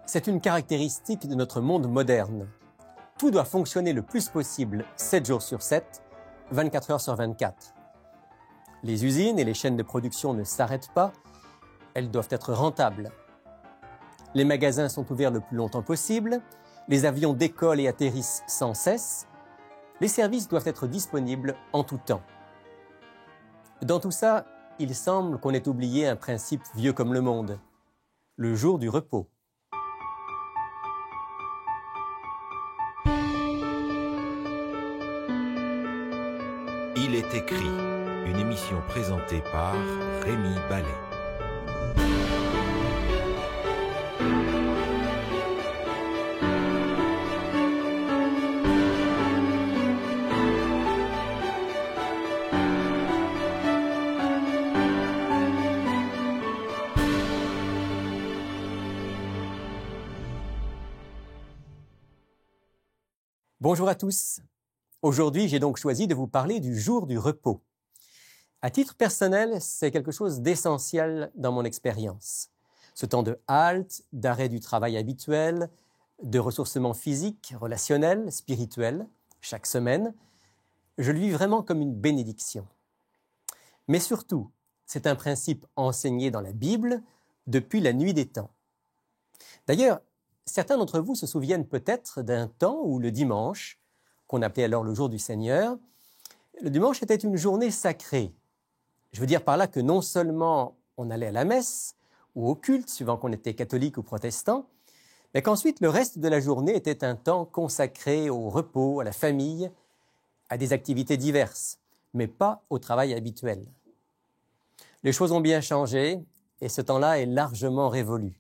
C'est une caractéristique de notre monde moderne. Tout doit fonctionner le plus possible 7 jours sur 7, 24 heures sur 24. Les usines et les chaînes de production ne s'arrêtent pas, elles doivent être rentables. Les magasins sont ouverts le plus longtemps possible, les avions décollent et atterrissent sans cesse, les services doivent être disponibles en tout temps. Dans tout ça, il semble qu'on ait oublié un principe vieux comme le monde, le jour du repos. Il est écrit, une émission présentée par Rémi Ballet. Bonjour à tous. Aujourd'hui, j'ai donc choisi de vous parler du jour du repos. À titre personnel, c'est quelque chose d'essentiel dans mon expérience. Ce temps de halte, d'arrêt du travail habituel, de ressourcement physique, relationnel, spirituel, chaque semaine, je le vis vraiment comme une bénédiction. Mais surtout, c'est un principe enseigné dans la Bible depuis la nuit des temps. D'ailleurs, certains d'entre vous se souviennent peut-être d'un temps où le dimanche, qu'on appelait alors le jour du Seigneur, le dimanche était une journée sacrée. Je veux dire par là que non seulement on allait à la messe ou au culte, suivant qu'on était catholique ou protestant, mais qu'ensuite le reste de la journée était un temps consacré au repos, à la famille, à des activités diverses, mais pas au travail habituel. Les choses ont bien changé et ce temps-là est largement révolu.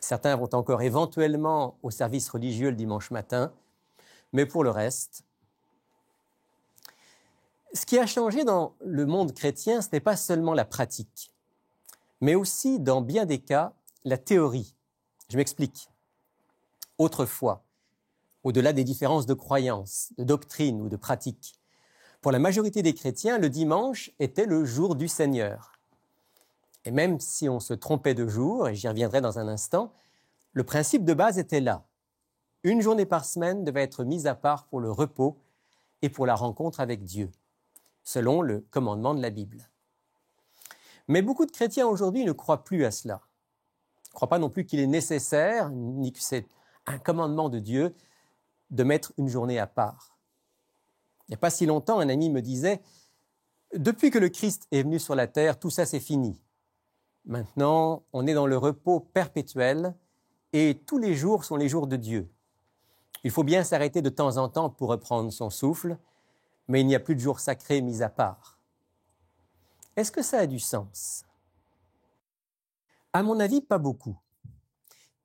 Certains vont encore éventuellement au service religieux le dimanche matin, mais pour le reste, ce qui a changé dans le monde chrétien, ce n'est pas seulement la pratique, mais aussi, dans bien des cas, la théorie. Je m'explique. Autrefois, au-delà des différences de croyances, de doctrine ou de pratique, pour la majorité des chrétiens, le dimanche était le jour du Seigneur. Et même si on se trompait de jour, et j'y reviendrai dans un instant, le principe de base était là. Une journée par semaine devait être mise à part pour le repos et pour la rencontre avec Dieu, selon le commandement de la Bible. Mais beaucoup de chrétiens aujourd'hui ne croient plus à cela. Ils ne croient pas non plus qu'il est nécessaire, ni que c'est un commandement de Dieu, de mettre une journée à part. Il n'y a pas si longtemps, un ami me disait « Depuis que le Christ est venu sur la terre, tout ça c'est fini. Maintenant, on est dans le repos perpétuel et tous les jours sont les jours de Dieu. Il faut bien s'arrêter de temps en temps pour reprendre son souffle, mais il n'y a plus de jours sacrés mis à part. » Est-ce que ça a du sens? À mon avis, pas beaucoup.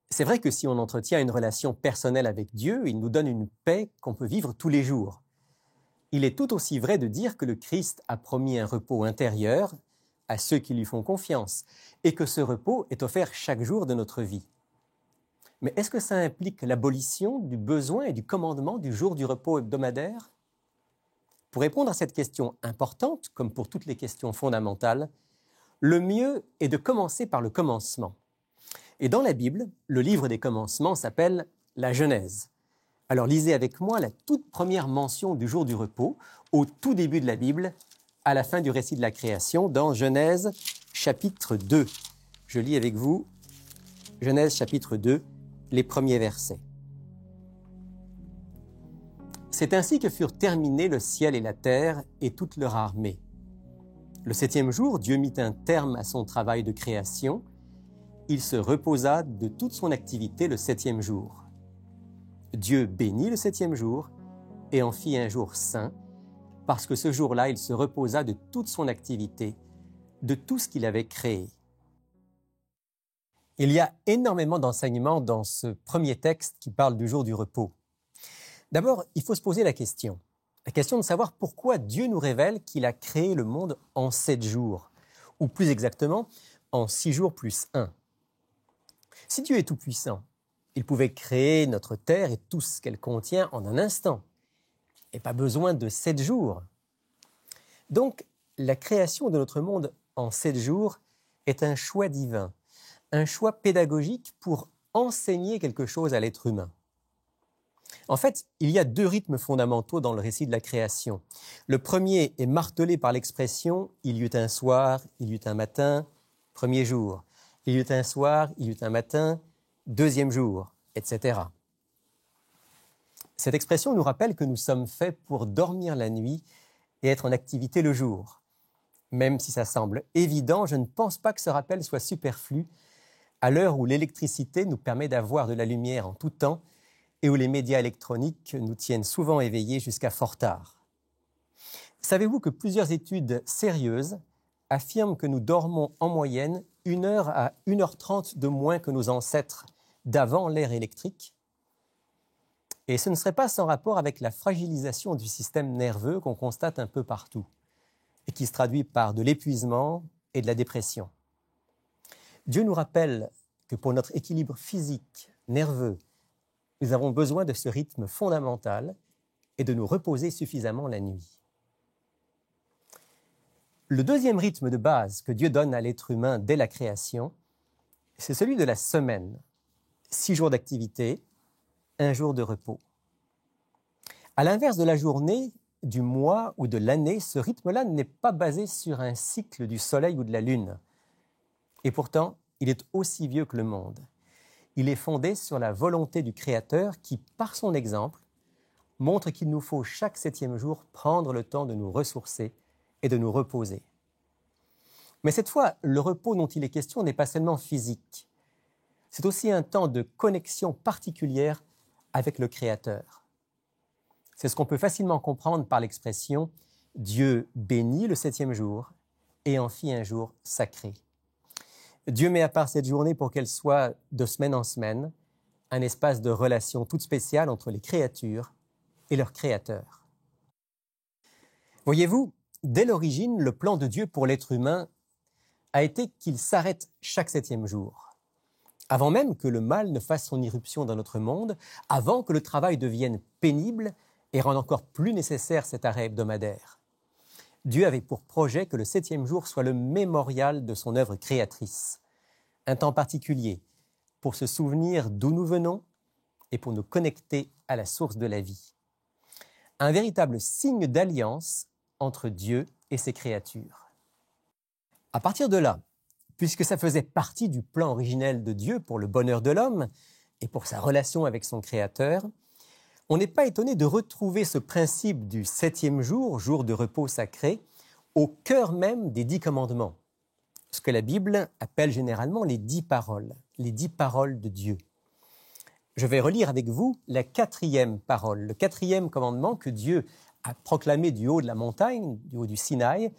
C'est vrai que si on entretient une relation personnelle avec Dieu, il nous donne une paix qu'on peut vivre tous les jours. Il est tout aussi vrai de dire que le Christ a promis un repos intérieur à ceux qui lui font confiance et que ce repos est offert chaque jour de notre vie. Mais est-ce que ça implique l'abolition du besoin et du commandement du jour du repos hebdomadaire? Pour répondre à cette question importante, comme pour toutes les questions fondamentales, le mieux est de commencer par le commencement. Et dans la Bible, le livre des commencements s'appelle la Genèse. Alors lisez avec moi la toute première mention du jour du repos, au tout début de la Bible, à la fin du récit de la création, dans Genèse chapitre 2. Je lis avec vous Genèse chapitre 2, les premiers versets. C'est ainsi que furent terminés le ciel et la terre et toute leur armée. Le 7e jour, Dieu mit un terme à son travail de création. Il se reposa de toute son activité le 7e jour. Dieu bénit le 7e jour et en fit un jour saint, parce que ce jour-là, il se reposa de toute son activité, de tout ce qu'il avait créé. Il y a énormément d'enseignements dans ce premier texte qui parle du jour du repos. D'abord, il faut se poser la question de savoir pourquoi Dieu nous révèle qu'il a créé le monde en 7 jours, ou plus exactement, en 6 jours plus 1. Si Dieu est tout-puissant, il pouvait créer notre terre et tout ce qu'elle contient en un instant, et pas besoin de 7 jours. Donc, la création de notre monde en 7 jours est un choix divin, un choix pédagogique pour enseigner quelque chose à l'être humain. En fait, il y a deux rythmes fondamentaux dans le récit de la création. Le premier est martelé par l'expression « il y eut un soir, il y eut un matin », premier jour. Il y eut un soir, il y eut un matin, deuxième jour, etc. Cette expression nous rappelle que nous sommes faits pour dormir la nuit et être en activité le jour. Même si ça semble évident, je ne pense pas que ce rappel soit superflu à l'heure où l'électricité nous permet d'avoir de la lumière en tout temps et où les médias électroniques nous tiennent souvent éveillés jusqu'à fort tard. Savez-vous que plusieurs études sérieuses affirment que nous dormons en moyenne 1 heure à 1h30 de moins que nos ancêtres d'avant l'ère électrique? Et ce ne serait pas sans rapport avec la fragilisation du système nerveux qu'on constate un peu partout et qui se traduit par de l'épuisement et de la dépression. Dieu nous rappelle que pour notre équilibre physique, nerveux, nous avons besoin de ce rythme fondamental et de nous reposer suffisamment la nuit. Le deuxième rythme de base que Dieu donne à l'être humain dès la création, c'est celui de la semaine. 6 jours d'activité, 1 jour de repos. À l'inverse de la journée, du mois ou de l'année, ce rythme-là n'est pas basé sur un cycle du soleil ou de la lune. Et pourtant, il est aussi vieux que le monde. Il est fondé sur la volonté du Créateur qui, par son exemple, montre qu'il nous faut chaque 7e jour prendre le temps de nous ressourcer et de nous reposer. Mais cette fois, le repos dont il est question n'est pas seulement physique. C'est aussi un temps de connexion particulière avec le Créateur. C'est ce qu'on peut facilement comprendre par l'expression « Dieu bénit le 7e jour et en fit un jour sacré ». Dieu met à part cette journée pour qu'elle soit, de semaine en semaine, un espace de relation toute spéciale entre les créatures et leur Créateur. Voyez-vous, dès l'origine, le plan de Dieu pour l'être humain a été qu'il s'arrête chaque 7e jour. Avant même que le mal ne fasse son irruption dans notre monde, avant que le travail devienne pénible et rende encore plus nécessaire cet arrêt hebdomadaire. Dieu avait pour projet que le 7e jour soit le mémorial de son œuvre créatrice, un temps particulier pour se souvenir d'où nous venons et pour nous connecter à la source de la vie. Un véritable signe d'alliance entre Dieu et ses créatures. À partir de là, puisque ça faisait partie du plan originel de Dieu pour le bonheur de l'homme et pour sa relation avec son Créateur, on n'est pas étonné de retrouver ce principe du 7e jour, jour de repos sacré, au cœur même des 10 commandements, ce que la Bible appelle généralement les 10 paroles de Dieu. Je vais relire avec vous la 4e parole, le 4e commandement que Dieu a proclamé du haut de la montagne, du haut du Sinaï,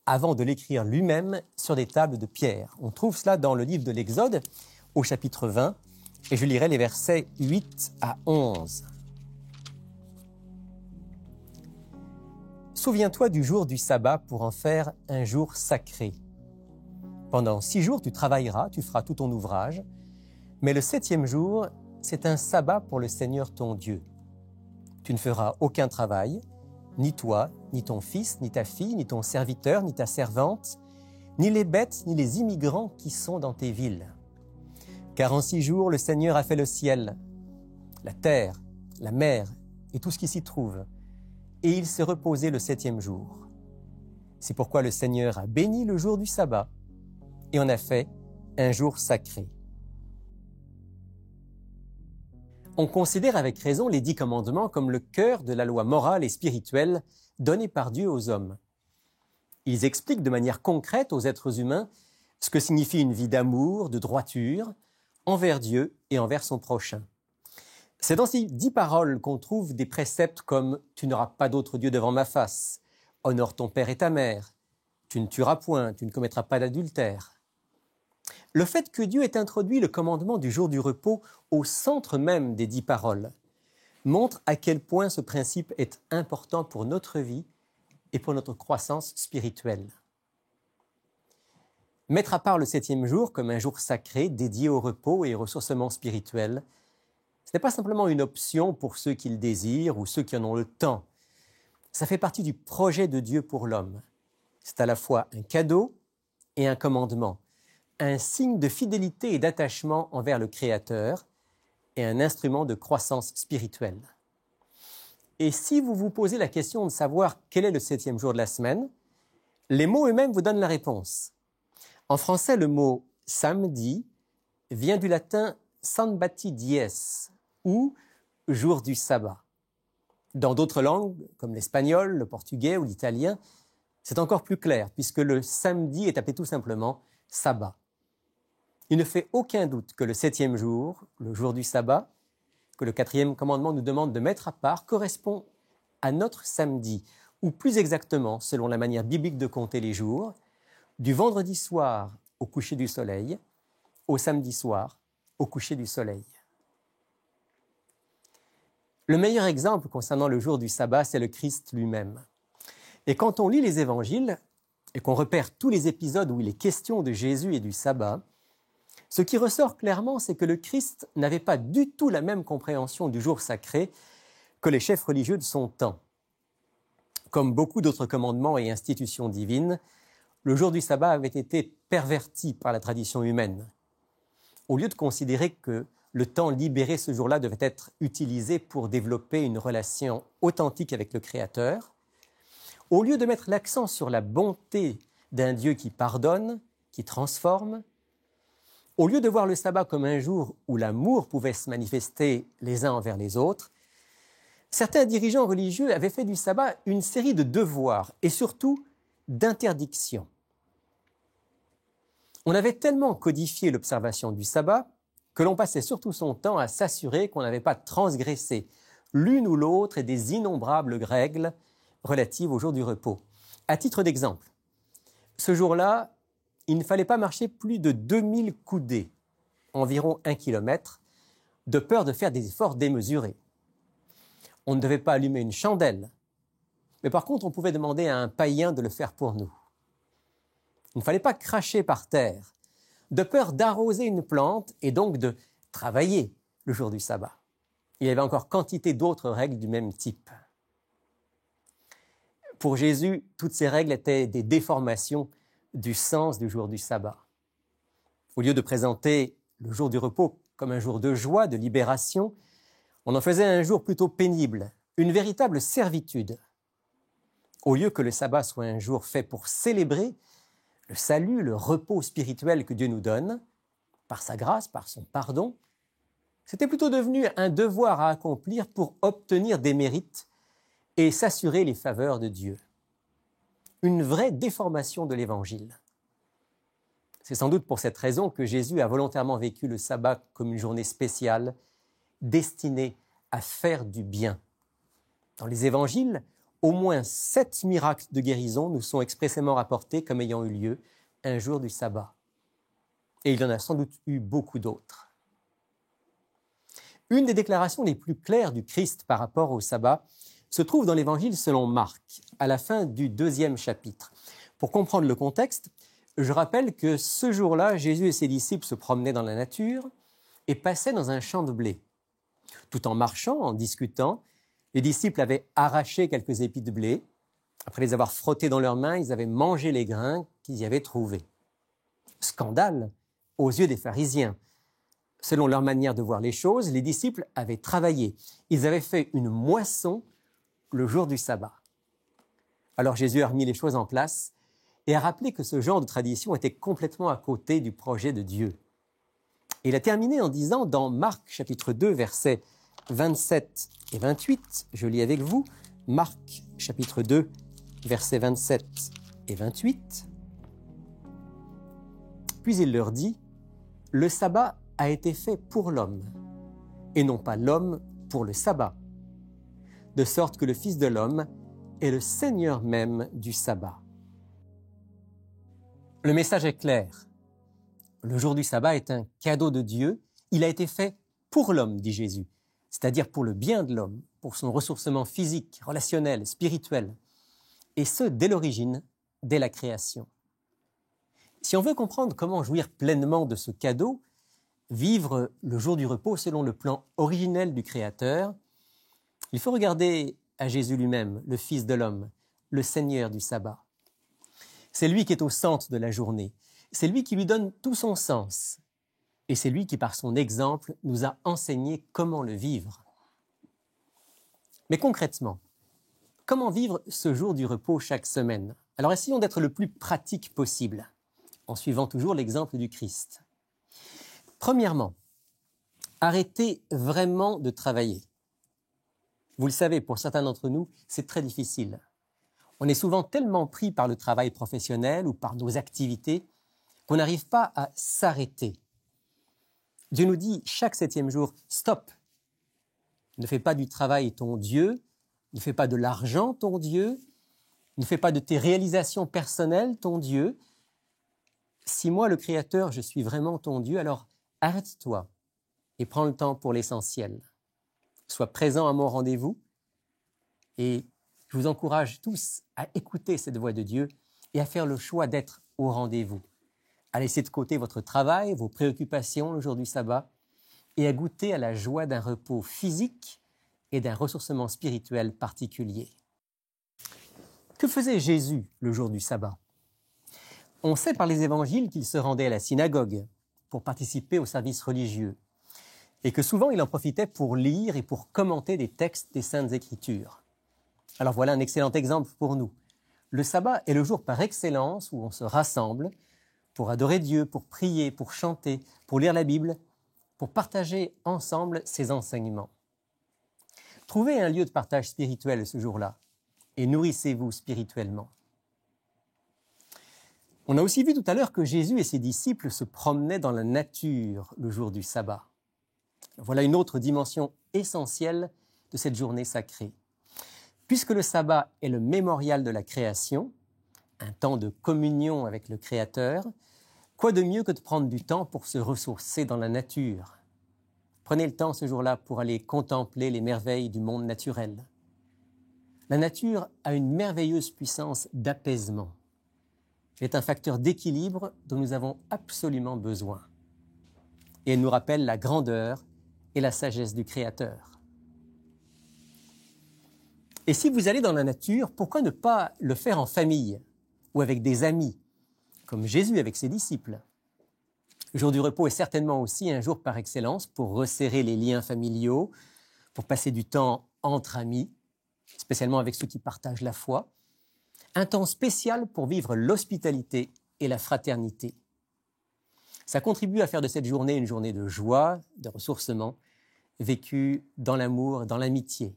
avant de l'écrire lui-même sur des tables de pierre. On trouve cela dans le livre de l'Exode, au chapitre 20, et je lirai les versets 8 à 11. Souviens-toi du jour du sabbat pour en faire un jour sacré. Pendant 6 jours, tu travailleras, tu feras tout ton ouvrage, mais le 7e jour, c'est un sabbat pour le Seigneur ton Dieu. Tu ne feras aucun travail, ni toi, ni ton fils, ni ta fille, ni ton serviteur, ni ta servante, ni les bêtes, ni les immigrants qui sont dans tes villes. Car en 6 jours, le Seigneur a fait le ciel, la terre, la mer et tout ce qui s'y trouve, et il s'est reposé le 7e jour. C'est pourquoi le Seigneur a béni le jour du sabbat et en a fait un jour sacré. On considère avec raison les 10 commandements comme le cœur de la loi morale et spirituelle donnée par Dieu aux hommes. Ils expliquent de manière concrète aux êtres humains ce que signifie une vie d'amour, de droiture, envers Dieu et envers son prochain. C'est dans ces 10 paroles qu'on trouve des préceptes comme « Tu n'auras pas d'autre Dieu devant ma face »,« Honore ton père et ta mère »,« Tu ne tueras point »,« Tu ne commettras pas d'adultère ». Le fait que Dieu ait introduit le commandement du jour du repos au centre même des 10 paroles montre à quel point ce principe est important pour notre vie et pour notre croissance spirituelle. Mettre à part le 7e jour comme un jour sacré dédié au repos et au ressourcement spirituel, ce n'est pas simplement une option pour ceux qui le désirent ou ceux qui en ont le temps. Ça fait partie du projet de Dieu pour l'homme. C'est à la fois un cadeau et un commandement, un signe de fidélité et d'attachement envers le Créateur et un instrument de croissance spirituelle. Et si vous vous posez la question de savoir quel est le 7e jour de la semaine, les mots eux-mêmes vous donnent la réponse. En français, le mot « samedi » vient du latin « Sabbathi dies » ou « jour du sabbat ». Dans d'autres langues, comme l'espagnol, le portugais ou l'italien, c'est encore plus clair, puisque le samedi est appelé tout simplement « sabbat ». Il ne fait aucun doute que le 7e jour, le jour du sabbat, que le 4e commandement nous demande de mettre à part, correspond à notre samedi, ou plus exactement, selon la manière biblique de compter les jours, du vendredi soir au coucher du soleil, au samedi soir au coucher du soleil. Le meilleur exemple concernant le jour du sabbat, c'est le Christ lui-même. Et quand on lit les évangiles et qu'on repère tous les épisodes où il est question de Jésus et du sabbat, ce qui ressort clairement, c'est que le Christ n'avait pas du tout la même compréhension du jour sacré que les chefs religieux de son temps. Comme beaucoup d'autres commandements et institutions divines, le jour du sabbat avait été perverti par la tradition humaine. Au lieu de considérer que le temps libéré ce jour-là devait être utilisé pour développer une relation authentique avec le Créateur, au lieu de mettre l'accent sur la bonté d'un Dieu qui pardonne, qui transforme, au lieu de voir le sabbat comme un jour où l'amour pouvait se manifester les uns envers les autres, certains dirigeants religieux avaient fait du sabbat une série de devoirs et surtout d'interdictions. On avait tellement codifié l'observation du sabbat que l'on passait surtout son temps à s'assurer qu'on n'avait pas transgressé l'une ou l'autre des innombrables règles relatives au jour du repos. À titre d'exemple, ce jour-là, il ne fallait pas marcher plus de 2000 coudées, environ 1 kilomètre, de peur de faire des efforts démesurés. On ne devait pas allumer une chandelle, mais par contre, on pouvait demander à un païen de le faire pour nous. Il ne fallait pas cracher par terre, de peur d'arroser une plante et donc de travailler le jour du sabbat. Il y avait encore quantité d'autres règles du même type. Pour Jésus, toutes ces règles étaient des déformations du sens du jour du sabbat. Au lieu de présenter le jour du repos comme un jour de joie, de libération, on en faisait un jour plutôt pénible, une véritable servitude. Au lieu que le sabbat soit un jour fait pour célébrer le salut, le repos spirituel que Dieu nous donne, par sa grâce, par son pardon, c'était plutôt devenu un devoir à accomplir pour obtenir des mérites et s'assurer les faveurs de Dieu. Une vraie déformation de l'Évangile. C'est sans doute pour cette raison que Jésus a volontairement vécu le sabbat comme une journée spéciale, destinée à faire du bien. Dans les Évangiles, au moins 7 miracles de guérison nous sont expressément rapportés comme ayant eu lieu un jour du sabbat. Et il y en a sans doute eu beaucoup d'autres. Une des déclarations les plus claires du Christ par rapport au sabbat se trouve dans l'Évangile selon Marc, à la fin du 2e chapitre. Pour comprendre le contexte, je rappelle que ce jour-là, Jésus et ses disciples se promenaient dans la nature et passaient dans un champ de blé. Tout en marchant, en discutant, les disciples avaient arraché quelques épis de blé. Après les avoir frottés dans leurs mains, ils avaient mangé les grains qu'ils y avaient trouvés. Scandale aux yeux des pharisiens. Selon leur manière de voir les choses, les disciples avaient travaillé. Ils avaient fait une moisson le jour du sabbat. Alors Jésus a remis les choses en place et a rappelé que ce genre de tradition était complètement à côté du projet de Dieu. Et il a terminé en disant dans Marc chapitre 2, versets 27 et 28, je lis avec vous, Marc chapitre 2, versets 27 et 28. Puis il leur dit, « Le sabbat a été fait pour l'homme, et non pas l'homme pour le sabbat, de sorte que le Fils de l'homme est le Seigneur même du sabbat. » Le message est clair. Le jour du sabbat est un cadeau de Dieu. Il a été fait pour l'homme, dit Jésus, c'est-à-dire pour le bien de l'homme, pour son ressourcement physique, relationnel, spirituel, et ce, dès l'origine, dès la création. Si on veut comprendre comment jouir pleinement de ce cadeau, vivre le jour du repos selon le plan originel du Créateur, il faut regarder à Jésus lui-même, le Fils de l'homme, le Seigneur du sabbat. C'est lui qui est au centre de la journée. C'est lui qui lui donne tout son sens. Et c'est lui qui, par son exemple, nous a enseigné comment le vivre. Mais concrètement, comment vivre ce jour du repos chaque semaine? Alors essayons d'être le plus pratique possible, en suivant toujours l'exemple du Christ. Premièrement, arrêtez vraiment de travailler. Vous le savez, pour certains d'entre nous, c'est très difficile. On est souvent tellement pris par le travail professionnel ou par nos activités qu'on n'arrive pas à s'arrêter. Dieu nous dit chaque 7e jour, stop. Ne fais pas du travail ton Dieu, ne fais pas de l'argent ton Dieu, ne fais pas de tes réalisations personnelles ton Dieu. Si moi, le Créateur, je suis vraiment ton Dieu, alors arrête-toi et prends le temps pour l'essentiel. Sois présent à mon rendez-vous et je vous encourage tous à écouter cette voix de Dieu et à faire le choix d'être au rendez-vous, à laisser de côté votre travail, vos préoccupations le jour du sabbat et à goûter à la joie d'un repos physique et d'un ressourcement spirituel particulier. Que faisait Jésus le jour du sabbat? On sait par les évangiles qu'il se rendait à la synagogue pour participer au service religieux et que souvent il en profitait pour lire et pour commenter des textes des Saintes Écritures. Alors voilà un excellent exemple pour nous. Le sabbat est le jour par excellence où on se rassemble pour adorer Dieu, pour prier, pour chanter, pour lire la Bible, pour partager ensemble ses enseignements. Trouvez un lieu de partage spirituel ce jour-là et nourrissez-vous spirituellement. On a aussi vu tout à l'heure que Jésus et ses disciples se promenaient dans la nature le jour du sabbat. Voilà une autre dimension essentielle de cette journée sacrée. Puisque le sabbat est le mémorial de la création, un temps de communion avec le Créateur, quoi de mieux que de prendre du temps pour se ressourcer dans la nature? Prenez le temps ce jour-là pour aller contempler les merveilles du monde naturel. La nature a une merveilleuse puissance d'apaisement. Elle est un facteur d'équilibre dont nous avons absolument besoin. Et elle nous rappelle la grandeur et la sagesse du Créateur. Et si vous allez dans la nature, pourquoi ne pas le faire en famille ou avec des amis, comme Jésus avec ses disciples? Le jour du repos est certainement aussi un jour par excellence pour resserrer les liens familiaux, pour passer du temps entre amis, spécialement avec ceux qui partagent la foi. Un temps spécial pour vivre l'hospitalité et la fraternité. Ça contribue à faire de cette journée une journée de joie, de ressourcement, vécue dans l'amour, dans l'amitié.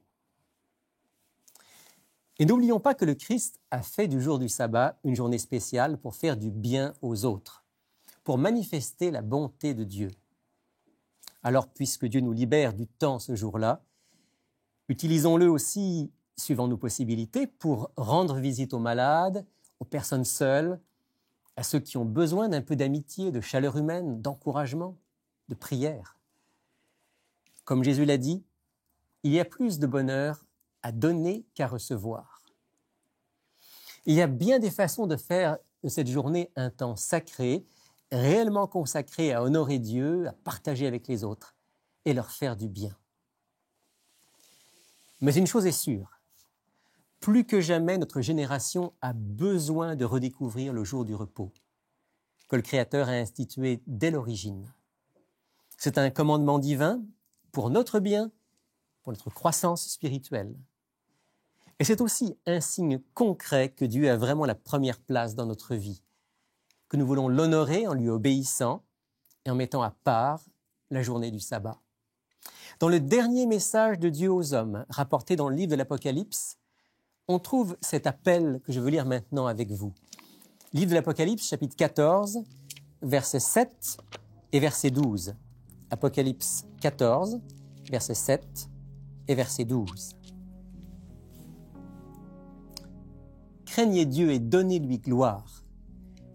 Et n'oublions pas que le Christ a fait du jour du sabbat une journée spéciale pour faire du bien aux autres, pour manifester la bonté de Dieu. Alors, puisque Dieu nous libère du temps ce jour-là, utilisons-le aussi, suivant nos possibilités, pour rendre visite aux malades, aux personnes seules, à ceux qui ont besoin d'un peu d'amitié, de chaleur humaine, d'encouragement, de prière. Comme Jésus l'a dit, il y a plus de bonheur à donner qu'à recevoir. Il y a bien des façons de faire de cette journée un temps sacré, réellement consacré à honorer Dieu, à partager avec les autres et leur faire du bien. Mais une chose est sûre, plus que jamais notre génération a besoin de redécouvrir le jour du repos que le Créateur a institué dès l'origine. C'est un commandement divin pour notre bien, pour notre croissance spirituelle. Et c'est aussi un signe concret que Dieu a vraiment la première place dans notre vie, que nous voulons l'honorer en lui obéissant et en mettant à part la journée du sabbat. Dans le dernier message de Dieu aux hommes, rapporté dans le livre de l'Apocalypse, on trouve cet appel que je veux lire maintenant avec vous. Livre de l'Apocalypse, chapitre 14, versets 7 et verset 12. Apocalypse 14, verset 7 et verset 12. Craignez Dieu et donnez-lui gloire,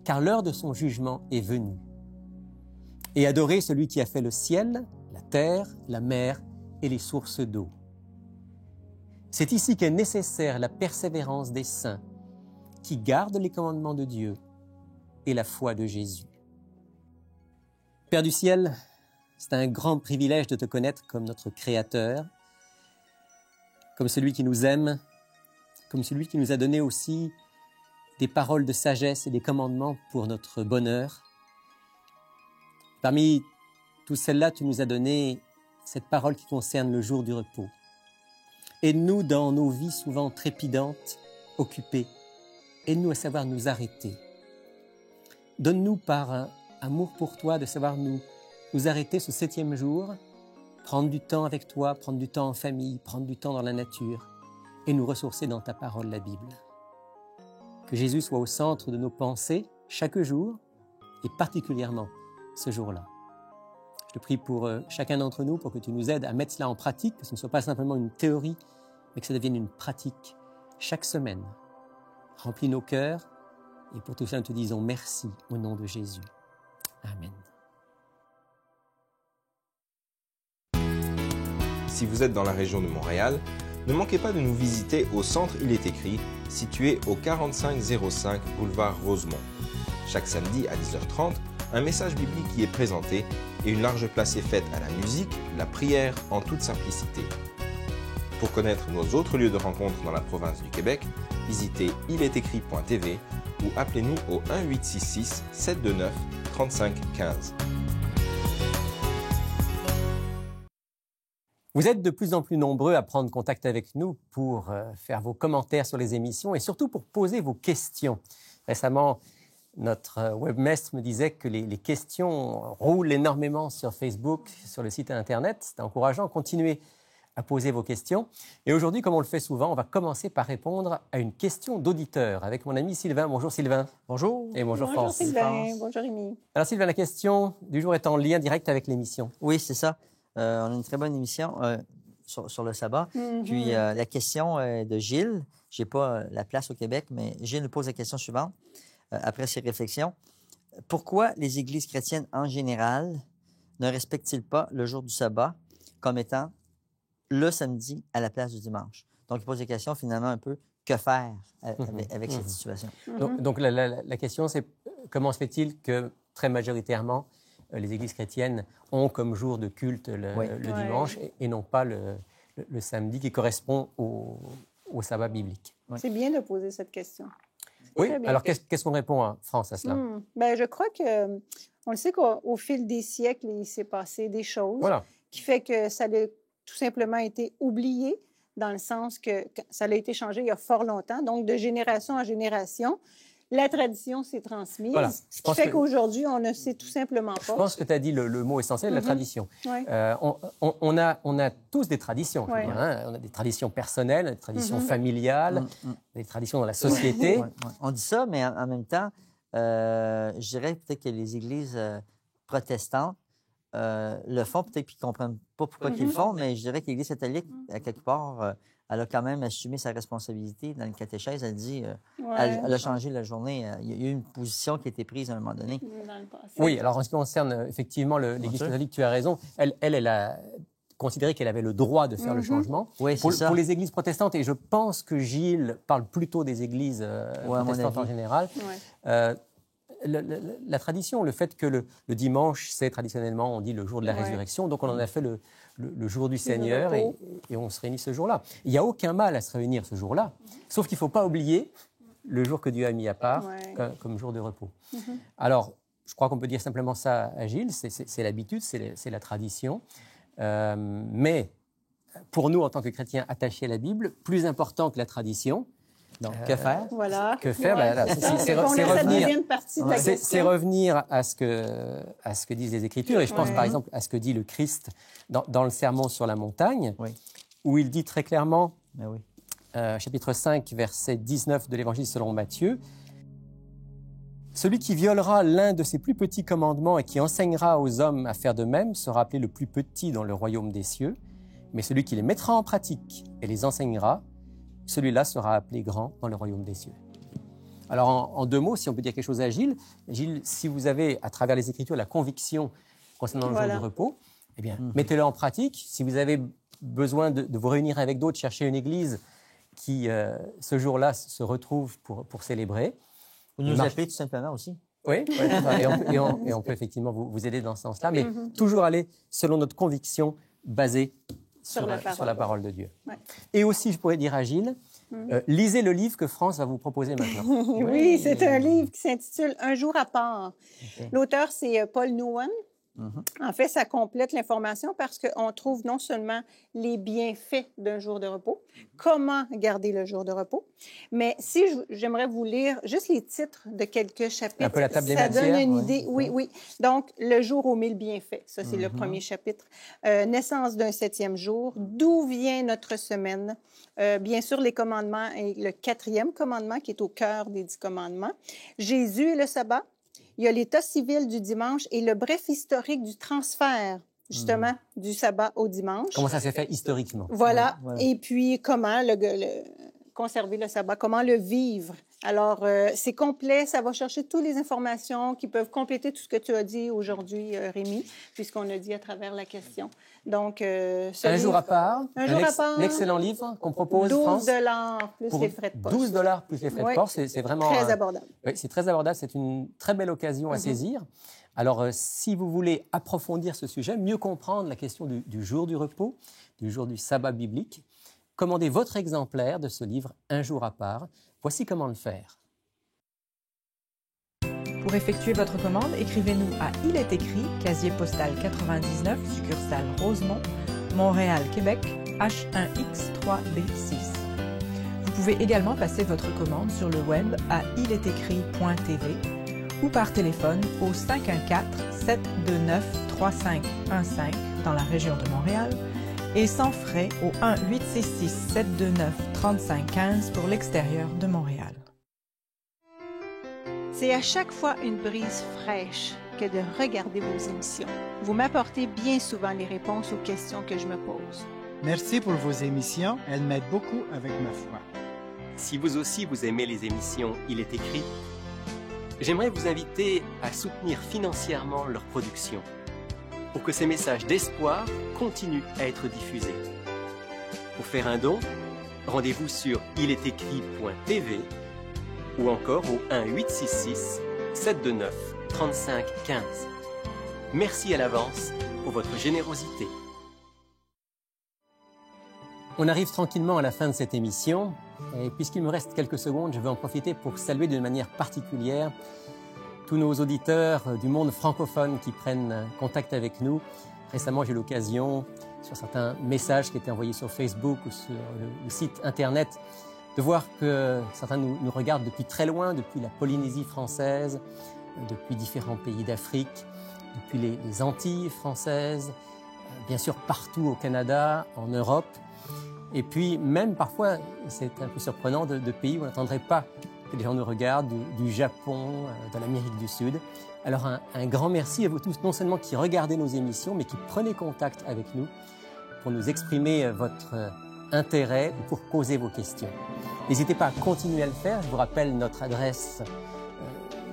car l'heure de son jugement est venue. Et adorez celui qui a fait le ciel, la terre, la mer et les sources d'eau. C'est ici qu'est nécessaire la persévérance des saints, qui gardent les commandements de Dieu et la foi de Jésus. Père du ciel, c'est un grand privilège de te connaître comme notre Créateur, comme celui qui nous aime, comme celui qui nous a donné aussi des paroles de sagesse et des commandements pour notre bonheur. Parmi toutes celles-là, tu nous as donné cette parole qui concerne le jour du repos. Aide-nous dans nos vies souvent trépidantes, occupées. Aide-nous à savoir nous arrêter. Donne-nous par un amour pour toi de savoir nous arrêter ce 7e jour, prendre du temps avec toi, prendre du temps en famille, prendre du temps dans la nature et nous ressourcer dans ta parole, la Bible. Que Jésus soit au centre de nos pensées chaque jour et particulièrement ce jour-là. Je te prie pour chacun d'entre nous, pour que tu nous aides à mettre cela en pratique, que ce ne soit pas simplement une théorie, mais que ça devienne une pratique chaque semaine. Remplis nos cœurs et pour tout cela, nous te disons merci au nom de Jésus. Amen. Si vous êtes dans la région de Montréal, ne manquez pas de nous visiter au Centre Il est écrit, situé au 4505 boulevard Rosemont. Chaque samedi à 10h30, un message biblique y est présenté et une large place est faite à la musique, la prière en toute simplicité. Pour connaître nos autres lieux de rencontre dans la province du Québec, visitez ilétécrit.tv ou appelez-nous au 1-866-729-3515. Vous êtes de plus en plus nombreux à prendre contact avec nous pour faire vos commentaires sur les émissions et surtout pour poser vos questions. Récemment, notre webmestre me disait que les questions roulent énormément sur Facebook, sur le site Internet. C'est encourageant. Continuez à poser vos questions. Et aujourd'hui, comme on le fait souvent, on va commencer par répondre à une question d'auditeur avec mon ami Sylvain. Bonjour Sylvain. Bonjour. Et bonjour France. Bonjour Sylvain. Bonjour Rémi. Alors Sylvain, la question du jour est en lien direct avec l'émission. Oui, c'est ça. On a une très bonne émission sur le sabbat. Puis la question de Gilles, je n'ai pas la place au Québec, mais Gilles nous pose la question suivante, après ses réflexions. Pourquoi les églises chrétiennes en général ne respectent-ils pas le jour du sabbat comme étant le samedi à la place du dimanche? Donc, il pose la question finalement un peu, que faire avec cette situation? Donc la question, c'est comment se fait-il que très majoritairement, les églises chrétiennes ont comme jour de culte le dimanche et non pas le samedi qui correspond au sabbat biblique? C'est bien de poser cette question. Oui, alors qu'est-ce qu'on répond à France à cela? Ben, je crois que, on le sait qu'au fil des siècles, il s'est passé des choses qui fait que ça a tout simplement été oublié dans le sens que ça a été changé il y a fort longtemps. Donc, de génération en génération, la tradition s'est transmise, ce qui fait qu'aujourd'hui, on ne sait tout simplement pas. Je pense que tu as dit le mot essentiel, la tradition. Oui. On a tous des traditions. Je veux dire, hein. On a des traditions personnelles, des traditions familiales, des traditions dans la société. On dit ça, mais en même temps, je dirais peut-être que les églises protestantes le font, peut-être qu'ils ne comprennent pas pourquoi ils le font, mais je dirais que l'Église catholique, à quelque part, elle a quand même assumé sa responsabilité dans le catéchèse. Elle dit, elle a changé la journée. Il y a eu une position qui a été prise à un moment donné. Dans le passé. Oui, alors en ce qui concerne effectivement l'Église catholique, tu as raison. Elle a considéré qu'elle avait le droit de faire le changement. Oui, pour ça. les églises protestantes, et je pense que Gilles parle plutôt des églises protestantes en général, la tradition, le fait que le dimanche, c'est traditionnellement, on dit le jour de la résurrection, donc on en a fait le jour du Seigneur et on se réunit ce jour-là. Il n'y a aucun mal à se réunir ce jour-là, sauf qu'il ne faut pas oublier le jour que Dieu a mis à part comme jour de repos. Alors, je crois qu'on peut dire simplement ça à Gilles, c'est l'habitude, c'est la tradition, mais pour nous, en tant que chrétiens attachés à la Bible, plus important que la tradition, donc, que faire? Que faire? C'est revenir à ce que disent les Écritures. Et je pense par exemple à ce que dit le Christ dans le Sermon sur la montagne, où il dit très clairement, chapitre 5, verset 19 de l'Évangile selon Matthieu, « Celui qui violera l'un de ses plus petits commandements et qui enseignera aux hommes à faire de même sera appelé le plus petit dans le royaume des cieux, mais celui qui les mettra en pratique et les enseignera, celui-là sera appelé grand dans le royaume des cieux. » Alors, en deux mots, si on peut dire quelque chose à Gilles, si vous avez, à travers les Écritures, la conviction concernant le jour du repos, eh bien, mettez-le en pratique. Si vous avez besoin de vous réunir avec d'autres, cherchez une église qui, ce jour-là, se retrouve pour célébrer. Vous nous appelez tout simplement aussi. Oui, et on peut effectivement vous aider dans ce sens-là, mais toujours aller selon notre conviction basée sur la parole de Dieu. Et aussi, je pourrais dire à Gilles, lisez le livre que France va vous proposer maintenant. Oui, c'est un livre qui s'intitule « Un jour à part ». L'auteur, c'est Paul Nouwen. En fait, ça complète l'information parce qu'on trouve non seulement les bienfaits d'un jour de repos, comment garder le jour de repos, mais si j'aimerais vous lire juste les titres de quelques chapitres, un peu la table des ça matières, donne une idée. Oui. Donc, le jour aux 1000 bienfaits, ça c'est le premier chapitre. Naissance d'un 7e jour, d'où vient notre semaine, bien sûr les commandements et le 4e commandement qui est au cœur des 10 commandements, Jésus et le sabbat. Il y a l'état civil du dimanche et le bref historique du transfert, justement, du sabbat au dimanche. Comment ça s'est fait historiquement. Voilà. Et puis, comment conserver le sabbat, comment le vivre. Alors, c'est complet, ça va chercher toutes les informations qui peuvent compléter tout ce que tu as dit aujourd'hui, Rémi, puisqu'on a dit à travers la question. Donc, un jour à part. L'excellent livre qu'on propose, France. $12 plus les frais de poste. $12 plus les frais de poste, c'est vraiment... Très abordable. Oui, c'est très abordable, c'est une très belle occasion à saisir. Alors, si vous voulez approfondir ce sujet, mieux comprendre la question du jour du repos, du jour du sabbat biblique, commandez votre exemplaire de ce livre, Un jour à part. Voici comment le faire. Pour effectuer votre commande, écrivez-nous à Il est écrit, casier postal 99, succursale Rosemont, Montréal, Québec, H1X3B6. Vous pouvez également passer votre commande sur le web à ilétécrit.tv ou par téléphone au 514-729-3515 dans la région de Montréal et sans frais au 1-866-729-3515 pour l'extérieur de Montréal. C'est à chaque fois une brise fraîche que de regarder vos émissions. Vous m'apportez bien souvent les réponses aux questions que je me pose. Merci pour vos émissions, elles m'aident beaucoup avec ma foi. Si vous aussi vous aimez les émissions Il est écrit, j'aimerais vous inviter à soutenir financièrement leur production pour que ces messages d'espoir continuent à être diffusés. Pour faire un don, rendez-vous sur ilétécrit.tv ou encore au 1-866-729-3515. Merci à l'avance pour votre générosité. On arrive tranquillement à la fin de cette émission et puisqu'il me reste quelques secondes, je vais en profiter pour saluer d'une manière particulière tous nos auditeurs du monde francophone qui prennent contact avec nous. Récemment, j'ai eu l'occasion, sur certains messages qui étaient envoyés sur Facebook ou sur le site Internet, de voir que certains nous regardent depuis très loin, depuis la Polynésie française, depuis différents pays d'Afrique, depuis les Antilles françaises, bien sûr partout au Canada, en Europe. Et puis même parfois, c'est un peu surprenant, de pays où on n'attendrait pas que les gens nous regardent, du Japon, de l'Amérique du Sud. Alors un grand merci à vous tous, non seulement qui regardez nos émissions, mais qui prenez contact avec nous pour nous exprimer votre intérêt ou pour poser vos questions. N'hésitez pas à continuer à le faire. Je vous rappelle notre adresse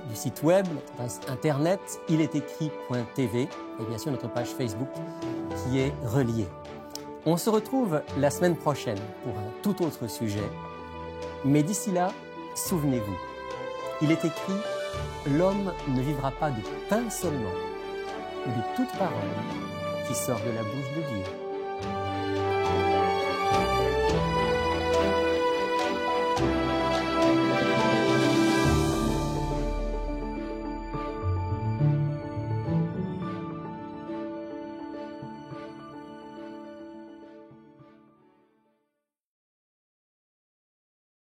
du site web, notre adresse internet, ilétécrit.tv et bien sûr notre page Facebook qui est reliée. On se retrouve la semaine prochaine pour un tout autre sujet. Mais d'ici là, souvenez-vous, il est écrit « L'homme ne vivra pas de pain seulement, mais de toute parole qui sort de la bouche de Dieu ».